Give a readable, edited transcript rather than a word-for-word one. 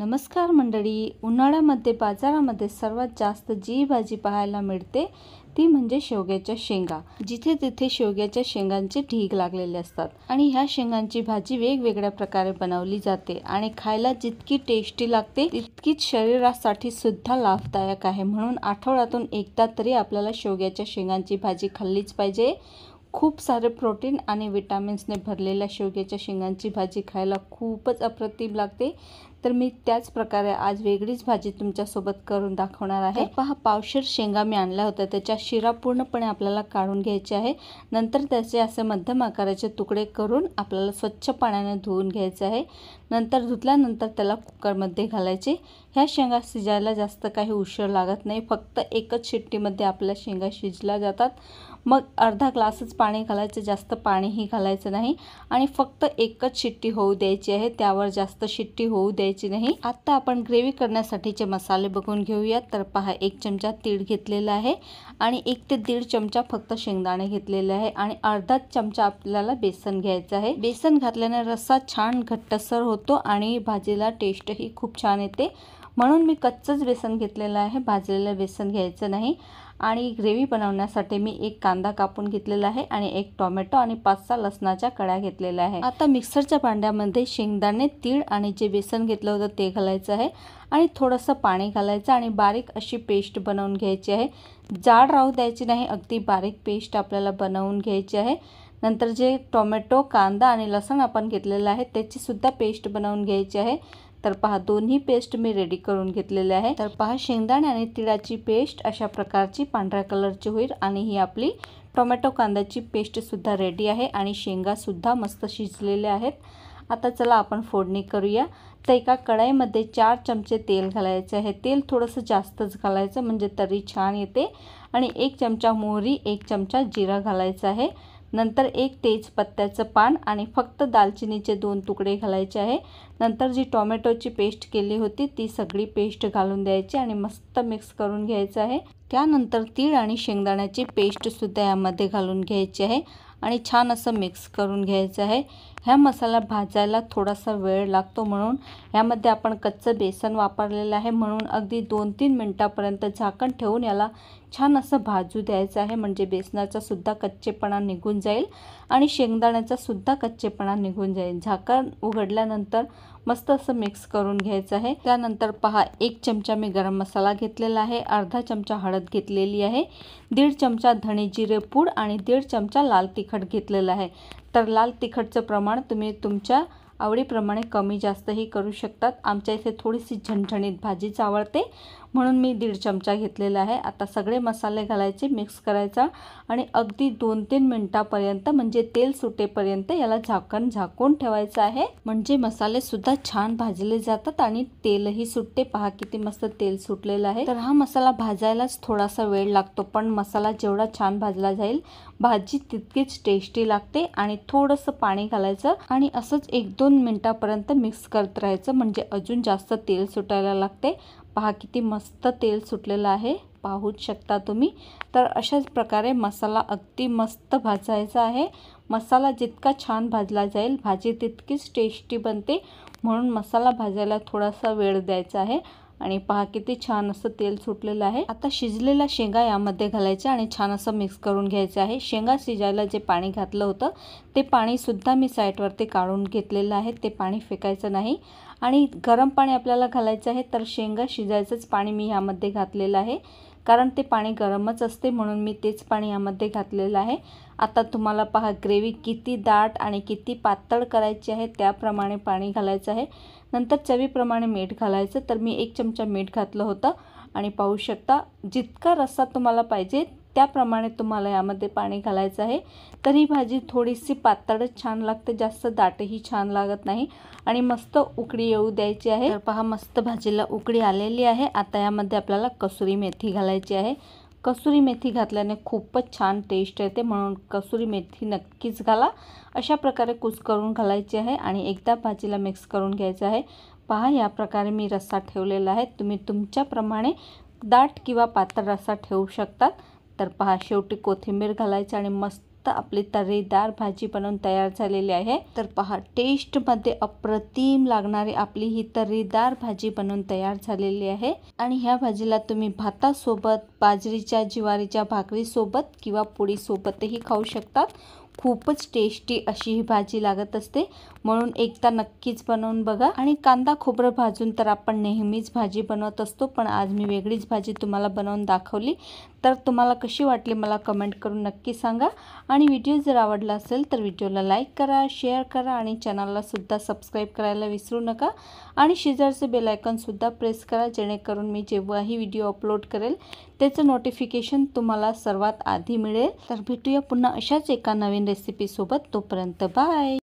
नमस्कार मंडळी, उन्हाळ्यामध्ये बाजारामध्ये सर्वात जास्त जी भाजी पाहायला मिळते ती म्हणजे शेवग्याच्या शेंगा। जिथे तिथे शेवग्याच्या शेंगांचे ढीग लागलेले असतात आणि ह्या शेंगांची भाजी वेगवेगळ्या प्रकारे बनवली जाते आणि खायला जितकी टेस्टी लागते तितकीच शरीरासाठी सुद्धा लाभदायक आहे। म्हणून आठवड्यातून एकदा तरी आपल्याला शेवग्याच्या शेंगांची भाजी खाल्लीच पाहिजे। खूप सारे प्रोटीन आणि विटामिन्सने भरलेल्या शेवग्याच्या शेंगांची भाजी खायला खूपच अप्रतिम लागते। तर मी त्याच प्रकारे आज वेगळीच भाजी तुमच्यासोबत करून दाखवणार आहे। पहा, पावशेर शेंगा मी आणल्या होत्या, त्याच्या शिरा पूर्णपणे आपल्याला काढून घ्यायचे आहे। नंतर त्याचे असे मध्यम आकाराचे तुकडे करून आपल्याला स्वच्छ पाण्याने धुवून घ्यायचे आहे। नंतर धुतल्यानंतर त्याला कुकरमध्ये घालायचे। ह्या शेंगा शिजायला जास्त काही उशीर लागत नाही, फक्त एकच शिट्टीमध्ये आपल्या शेंगा शिजल्या जातात। मग अर्धा ग्लासच पाणी घालायचं, जास्त पाणीही घालायचं नाही आणि फक्त एकच शिट्टी होऊ द्यायची आहे, त्यावर जास्त शिट्टी होऊ द्यायची नाही। आता आपण ग्रेव्ही करण्यासाठीचे मसाले बघून घेऊयात। तर पहा, 1 चमचा तीळ घेतलेला आहे आणि 1 ते 1.5 चमचा फक्त शेंगदाणे घेतलेले आहे आणि अर्धा चमचा आपल्याला बेसन घ्यायचं आहे। बेसन घातल्याने रस्सा छान घट्टसर होतो आणि भाजीला टेस्टही खूप छान येते, म्हणून मी कच्चंच बेसन घेतलेलं आहे, भाजलेलं बेसन घ्यायचं नाही। आणि ग्रेव्ही बनवण्यासाठी मी 1 कांदा कापून घेतलेला आहे आणि 1 टोमॅटो आणि 5-6 लसणाच्या कळ्या घेतलेल्या आहे। आता मिक्सरच्या भांड्यामध्ये शेंगदाणे, तीळ आणि जे बेसन घेतलं होतं ते घालायचं आहे आणि थोडंसं पाणी घालायचं आणि बारीक अशी पेस्ट बनवून घ्यायची आहे। जाड राहू द्यायची नाही, अगदी बारीक पेस्ट आपल्याला बनवून घ्यायची आहे। नंतर जे टोमॅटो, कांदा आणि लसण आपण घेतलेलं आहे त्याची सुद्धा पेस्ट बनवून घ्यायची आहे। तर पहा, दोन्ही पेस्ट मी रेडी करून घेतलेले आहे। तर पहा, शेंगदाणे आणि तिळाची पेस्ट अशा प्रकारची पांढऱ्या कलरची होईल आणि ही आपली टोमॅटो कांद्याची पेस्ट सुद्धा रेडी आहे आणि शेंगा सुद्धा मस्त शिजलेल्या आहेत। आता चला आपण फोडणी करूया। तर एका कढईमध्ये 4 चमचे तेल घालायचे आहे। तेल थोडंसं जास्तच घालायचं म्हणजे तरी छान येते आणि 1 चमचा मोहरी, 1 चमचा जिरा घालायचा आहे। नंतर 1 तेजपत्त्याचं पान आणि फक्त दालचिनीचे 2 तुकडे घालायचे आहे। नंतर जी टोमॅटोची पेस्ट केली होती ती सगळी पेस्ट घालून द्यायची आणि मस्त मिक्स करून घ्यायचं आहे। त्यानंतर तीळ आणि शेंगदाण्याची पेस्ट सुद्धा यामध्ये घालून घ्यायची आहे आणि छान असं मिक्स करून घ्यायचं आहे। ह्या मसाला भाजायला थोडासा वेळ लागतो, म्हणून ह्यामध्ये आपण कच्चं बेसन वापरलेलं आहे, म्हणून अगदी 2-3 मिनिटापर्यंत झाकण ठेवून याला छान असं भाजू द्यायचं आहे, म्हणजे बेसनाचा सुद्धा कच्चेपणा निघून जाईल आणि शेंगदाण्याचा सुद्धा कच्चेपणा निघून जाईल। झाकण उघडल्यानंतर मस्त असं मिक्स करून घ्यायचं आहे। त्यानंतर पहा, 1 चमचा मी गरम मसाला घेतलेला आहे, अर्धा चमचा हळद घेतलेली आहे, 1.5 चमचा धणे जिरे पूड आणि 1.5 चमचा लाल तिखट घेतलेलं आहे। तर लाल तिखटचं प्रमाण तुम्ही तुमच्या आवडीप्रमाणे कमी जास्तही करू शकतात। आमच्या इथे थोडीशी झणझणीत भाजीच आवडते, म्हणून मी 1.5 चमचा घेतलेला आहे। आता सगळे मसाले घालायचे, मिक्स करायचा आणि अगदी 2-3 मिनिटापर्यंत म्हणजे तेल सुटेपर्यंत याला झाकून ठेवायचं आहे, म्हणजे मसाले सुद्धा छान भाजले जातात आणि तेलही सुटते। पहा किती मस्त तेल सुटलेलं आहे। तर हा मसाला भाजायलाच थोडासा वेळ लागतो, पण मसाला जेवढा छान भाजला जाईल भाजी तितकीच टेस्टी लागते। आणि थोडंसं पाणी घालायचं आणि असंच 1-2 मिनिटापर्यंत मिक्स करत राहायचं, म्हणजे अजून जास्त तेल सुटायला लागते। पहा किती मस्त तेल सुटलेलं आहे, पाहूच शकता तुम्ही। तर अशाच प्रकारे मसाला अगदी मस्त भाजायचा आहे। मसाला जितका छान भाजला जाईल भाजी तितकीच टेस्टी बनते, म्हणून मसाला भाजायला थोडासा वेळ द्यायचा आहे। आणि पहा किती छान असं तेल सुटलेलं आहे। आता शिजलेल्या शेंगा यामध्ये घालायच्या आणि छान असं मिक्स करून घ्यायचं आहे। शेंगा शिजायला जे पाणी घातलं होतं ते पाणी सुद्धा मी साईडवरती काढून घेतलेलं आहे, ते पाणी फेकायचं नाही आणि गरम पाणी आपल्याला घालायचं आहे। तर शेंगा शिजायचंच पाणी मी यामध्ये घातलेलं आहे, कारण ते पाणी गरमच असते, म्हणून मी तेच पाणी यामध्ये घातलेलं आहे। आता तुम्हाला पहा, ग्रेव्ही किती दाट आणि किती पातळ करायची आहे त्याप्रमाणे पाणी घालायचं आहे। नंतर चवीप्रमाणे मीठ घालायचं। तर मी 1 चमचा मीठ घातलं होतं आणि पाहू शकता जितका रस्सा तुम्हाला पाहिजे त्याप्रमाणे तुम्हाला यामध्ये पाणी घालायचं आहे। तर ही भाजी थोडीशी पातळच छान लागते, जास्त दाटही छान लागत नाही आणि मस्त उकळी येऊ द्यायची आहे। तर पहा, मस्त भाजीला उकळी आलेली आहे। आता यामध्ये आपल्याला कसुरी मेथी घालायची आहे। कसुरी मेथी घातल्याने खूपच छान टेस्ट येते, म्हणून कसुरी मेथी नक्कीच घाला। अशा प्रकारे कुस्करून घालायची आहे आणि एकदा भाजीला मिक्स करून घ्यायचं आहे। पहा, या प्रकारे मी रस्सा ठेवलेला आहे, तुम्ही तुमच्याप्रमाणे दाट किंवा पातळ रस्सा ठेवू शकतात। तर पहा, शेवटी कोथिंबीर घालायची आणि मस्त मस्त आपली तर्रीदार भाजी बनवून तयार झालेली आहे। तर पहा, टेस्टमध्ये अप्रतिम लागणारी आपली ही तर्रीदार भाजी बनवून तयार झालेली आहे। आणि ह्या भाजीला तुम्ही भातासोबत, बाजरीच्या ज्वारीच्या भाकरीसोबत किंवा पोळीसोबतही खाऊ शकतात। खूपच टेस्टी अशी ही भाजी लागत असते, म्हणून एकदा नक्कीच बनवून बघा। आणि कांदा खोबरं भाजून तर आपण नेहमीच भाजी बनवत असतो, पण आज मी वेगळीच भाजी तुम्हाला बनवून दाखवली। तर तुम्हाला कशी वाटली मला कमेंट करून नक्की सांगा। आणि व्हिडिओ जर आवडला असेल तर व्हिडिओला लाईक करा, शेअर करा आणि चॅनलला सुद्धा सबस्क्राईब करायला विसरू नका। आणि शेजारचे बेल आयकॉन सुद्धा प्रेस करा, जेणेकरून मी जेव्हाही व्हिडिओ अपलोड करेल त्याचं नोटिफिकेशन तुम्हाला सर्वात आधी मिळेल। तर भेटूया पुन्हा अशाच एका नवीन रेसिपी सोबत, तोपर्यंत बाय।